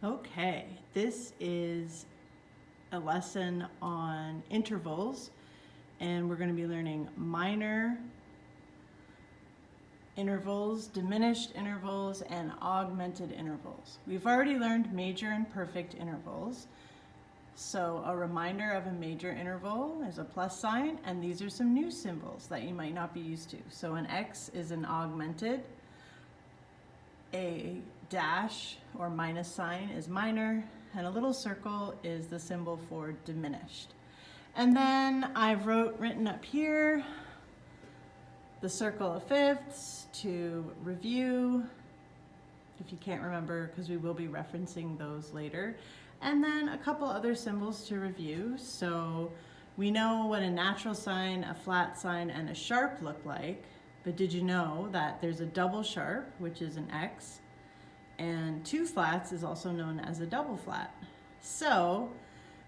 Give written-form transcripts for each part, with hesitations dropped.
Okay, this is a lesson on intervals, and we're going to be learning minor intervals, diminished intervals, and augmented intervals. We've already learned major and perfect intervals. So a reminder of a major interval is a plus sign, and these are some new symbols that you might not be used to. So an X is an augmented, a dash or minus sign is minor, and a little circle is the symbol for diminished. And then I've written up here the circle of fifths to review, if you can't remember, because we will be referencing those later. And then a couple other symbols to review. So we know what a natural sign, a flat sign, and a sharp look like. But did you know that there's a double sharp, which is an X, and two flats is also known as a double flat. So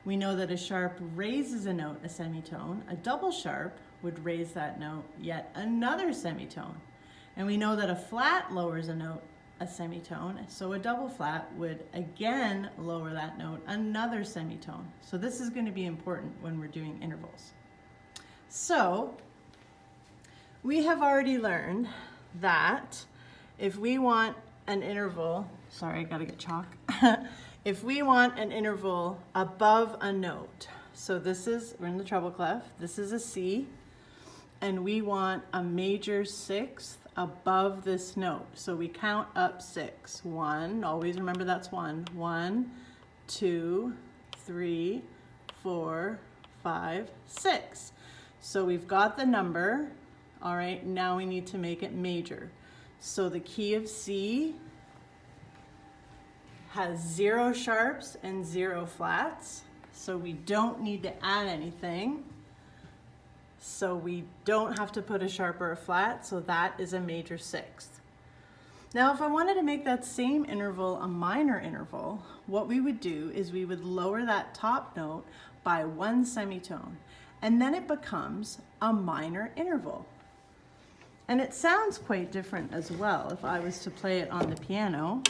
we know that a sharp raises a note a semitone. A double sharp would raise that note yet another semitone. And we know that a flat lowers a note a semitone, so a double flat would again lower that note another semitone. So this is going to be important when we're doing intervals. So we have already learned that if we want an interval, sorry, I gotta get chalk. If we want an interval above a note, so we're in the treble clef, this is a C, and we want a major sixth above this note. So we count up 6. 1, always remember that's 1. 1, 2, 3, 4, 5, 6. So we've got the number. All right, now we need to make it major. So the key of C has 0 sharps and 0 flats. So we don't need to add anything. So we don't have to put a sharp or a flat, so that is a major sixth. Now if I wanted to make that same interval a minor interval, what we would do is we would lower that top note by 1 semitone, and then it becomes a minor interval. And it sounds quite different as well if I was to play it on the piano.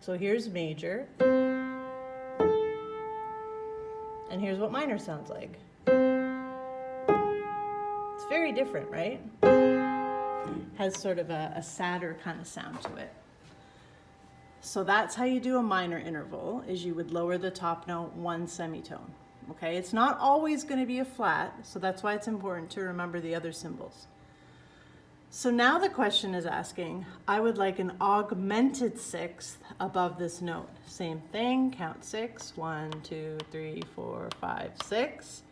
So here's major, and here's what minor sounds like. It's very different, right? Has sort of a sadder kind of sound to it. So that's how you do a minor interval, is you would lower the top note 1 semitone. Okay, it's not always going to be a flat, so that's why it's important to remember the other symbols. So now the question is asking, I would like an augmented sixth above this note. Same thing, count 6. 1, 2, 3, 4, 5, 6.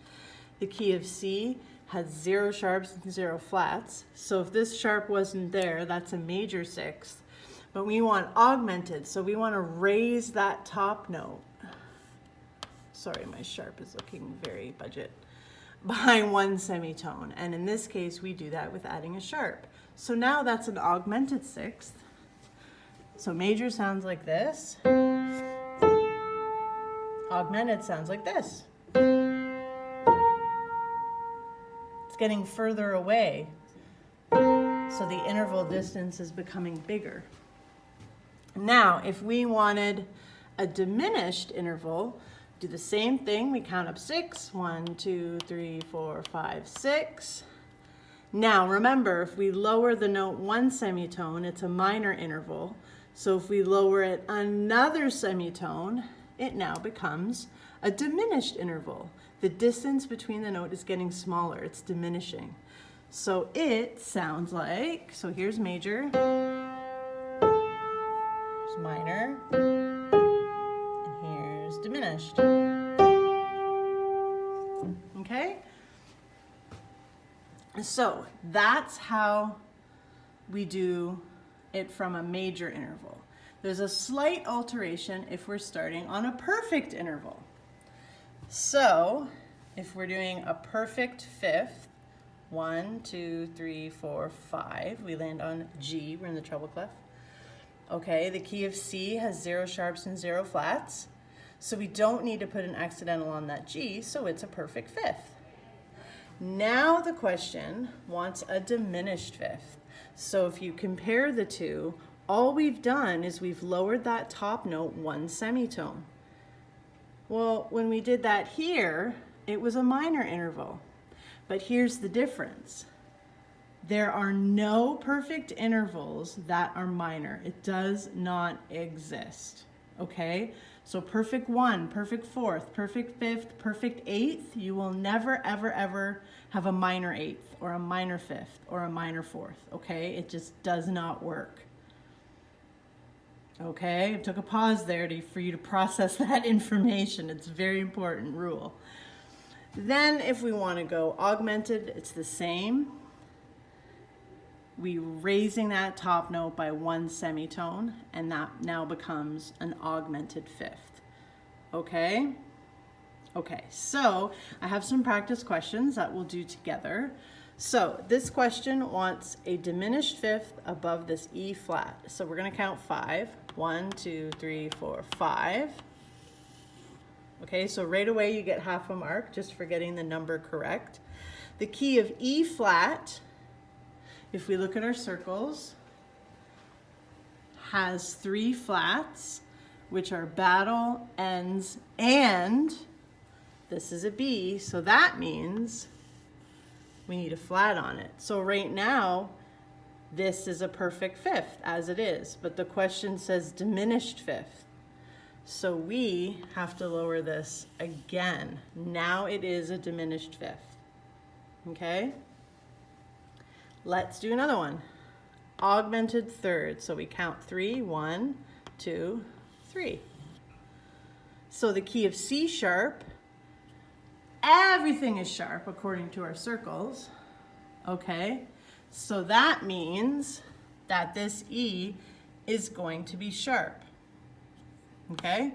The key of C has 0 sharps and 0 flats. So if this sharp wasn't there, that's a major sixth. But we want augmented, so we want to raise that top note. Sorry, my sharp is looking very budget. By 1 semitone. And in this case, we do that with adding a sharp. So now that's an augmented sixth. So major sounds like this. Augmented sounds like this. It's getting further away. So the interval distance is becoming bigger. Now, if we wanted a diminished interval, do the same thing. We count up 6. 1, 2, 3, 4, 5, 6. Now remember, if we lower the note 1 semitone, it's a minor interval. So if we lower it another semitone, it now becomes a diminished interval. The distance between the note is getting smaller. It's diminishing. So it sounds like, so here's major, here's minor, diminished. Okay? So that's how we do it from a major interval. There's a slight alteration if we're starting on a perfect interval. So if we're doing a perfect fifth, 1, 2, 3, 4, 5, we land on G, we're in the treble clef. Okay, the key of C has 0 sharps and 0 flats. So we don't need to put an accidental on that G, so it's a perfect fifth. Now the question wants a diminished fifth. So if you compare the two, all we've done is we've lowered that top note one semitone. Well, when we did that here, it was a minor interval. But here's the difference. There are no perfect intervals that are minor. It does not exist, okay? So perfect 1, perfect 4th, perfect 5th, perfect 8th, you will never, ever, ever have a minor 8th or a minor 5th or a minor 4th, okay? It just does not work. Okay, I took a pause there for you to process that information. It's a very important rule. Then if we want to go augmented, it's the same. We're raising that top note by one semitone, and that now becomes an augmented 5th. Okay? Okay, so I have some practice questions that we'll do together. So this question wants a diminished 5th above this E flat. So we're going to count 5. 1, 2, 3, 4, 5. Okay, so right away you get half a mark just for getting the number correct. The key of E flat, if we look at our circles, has 3 flats, which are battle, ends, and this is a B, so that means we need a flat on it. So right now, this is a perfect 5th, as it is, but the question says diminished 5th. So we have to lower this again. Now it is a diminished 5th. Okay? Let's do another one. Augmented third. So we count 3, 1, 2, 3. So the key of C sharp, everything is sharp according to our circles. Okay? So that means that this E is going to be sharp. Okay?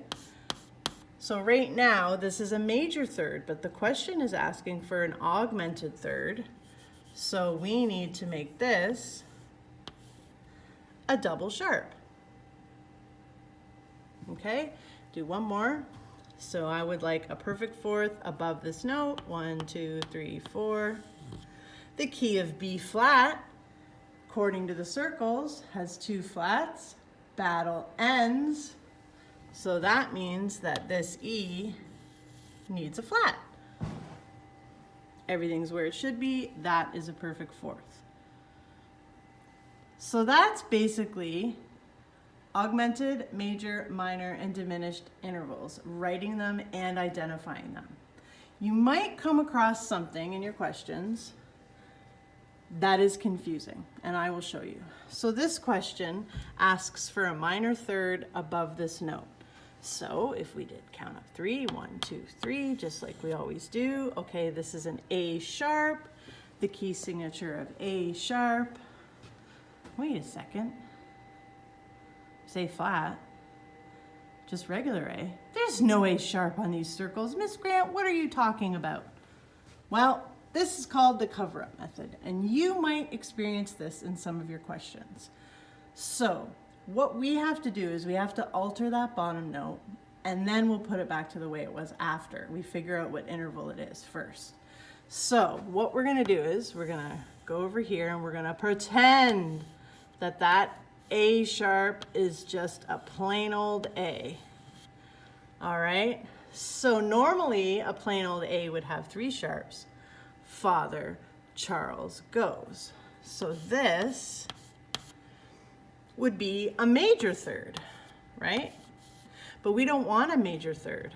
So right now, this is a major third, but the question is asking for an augmented third. So we need to make this a double sharp. Okay? Do one more. So I would like a perfect 4th above this note. 1, 2, 3, 4. The key of B flat, according to the circles, has 2 flats. Battle ends. So that means that this E needs a flat. Everything's where it should be. That is a perfect 4th. So that's basically augmented, major, minor, and diminished intervals, writing them and identifying them. You might come across something in your questions that is confusing, and I will show you. So this question asks for a minor third above this note. So if we did count up 3, 1, 2, 3, just like we always do. Okay, this is an A sharp, the key signature of A sharp. Wait a second. Say flat. Just regular A. There's no A sharp on these circles. Miss Grant, what are you talking about? Well, this is called the cover-up method, and you might experience this in some of your questions. So what we have to do is we have to alter that bottom note, and then we'll put it back to the way it was after. We figure out what interval it is first. So what we're gonna do is we're gonna go over here and we're gonna pretend that that A sharp is just a plain old A. All right, so normally a plain old A would have 3 sharps. Father Charles goes. So this would be a major third, right? But we don't want a major third.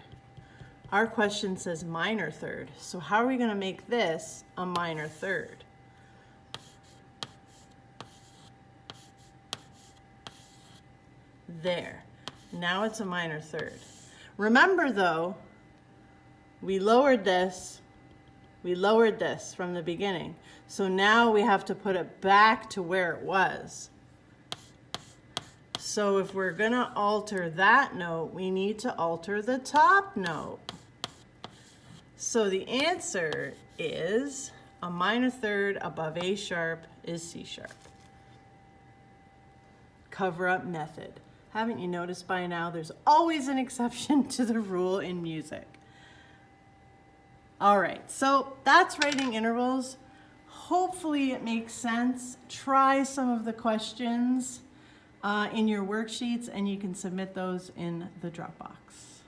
Our question says minor third. So how are we going to make this a minor third? There. Now it's a minor third. Remember though, we lowered this from the beginning. So now we have to put it back to where it was. So if we're gonna alter that note, we need to alter the top note. So the answer is a minor third above A sharp is C sharp. Cover-up method. Haven't you noticed by now there's always an exception to the rule in music? All right, so that's writing intervals. Hopefully it makes sense. Try some of the questions. in your worksheets, and you can submit those in the Dropbox.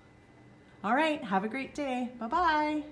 All right, have a great day. Bye-bye.